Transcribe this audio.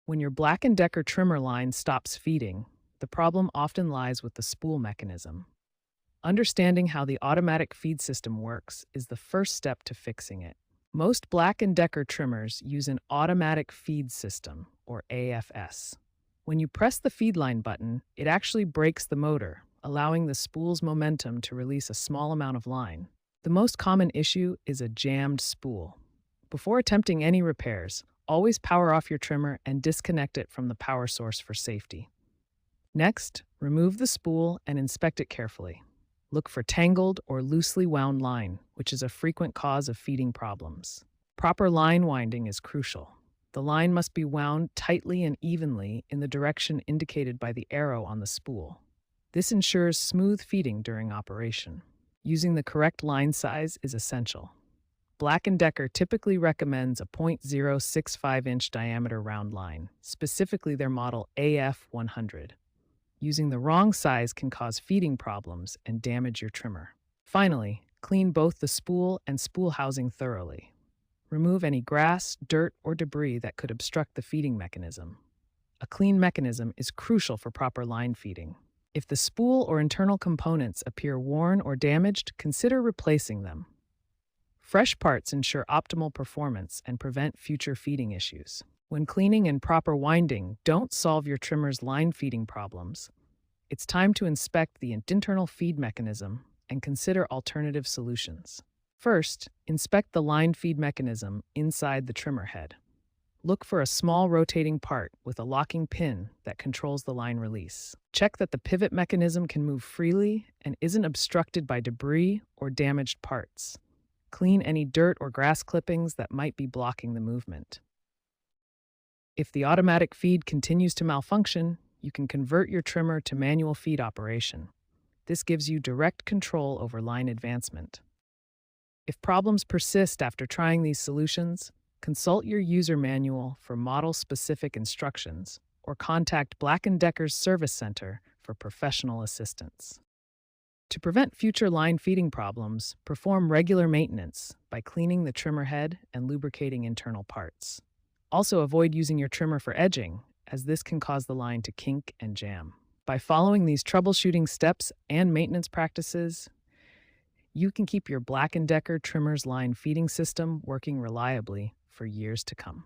When your Black& Decker trimmer line stops feeding, the problem often lies with the spool mechanism. Understanding how the automatic feed system works is the first step to fixing it. Most Black& Decker trimmers use an automatic feed system, or AFS. When you press the feed line button, it actually brakes the motor, allowing the spool's momentum to release a small amount of line. The most common issue is a jammed spool. Before attempting any repairs, always power off your trimmer and disconnect it from the power source for safety. Next, remove the spool and inspect it carefully. Look for tangled or loosely wound line, which is a frequent cause of feeding problems. Proper line winding is crucial. The line must be wound tightly and evenly in the direction indicated by the arrow on the spool. This ensures smooth feeding during operation. Using the correct line size is essential. Black & Decker typically recommends a 0.065-inch diameter round line, specifically their model AF100. Using the wrong size can cause feeding problems and damage your trimmer. Finally, clean both the spool and spool housing thoroughly. Remove any grass, dirt, or debris that could obstruct the feeding mechanism. A clean mechanism is crucial for proper line feeding. If the spool or internal components appear worn or damaged, consider replacing them. Fresh parts ensure optimal performance and prevent future feeding issues. When cleaning and proper winding don't solve your trimmer's line feeding problems, it's time to inspect the internal feed mechanism and consider alternative solutions. First, inspect the line feed mechanism inside the trimmer head. Look for a small rotating part with a locking pin that controls the line release. Check that the pivot mechanism can move freely and isn't obstructed by debris or damaged parts. Clean any dirt or grass clippings that might be blocking the movement. If the automatic feed continues to malfunction, you can convert your trimmer to manual feed operation. This gives you direct control over line advancement. If problems persist after trying these solutions, consult your user manual for model-specific instructions or contact Black & Decker's Service Center for professional assistance. To prevent future line feeding problems, perform regular maintenance by cleaning the trimmer head and lubricating internal parts. Also, avoid using your trimmer for edging, as this can cause the line to kink and jam. By following these troubleshooting steps and maintenance practices, you can keep your Black & Decker trimmer's line feeding system working reliably for years to come.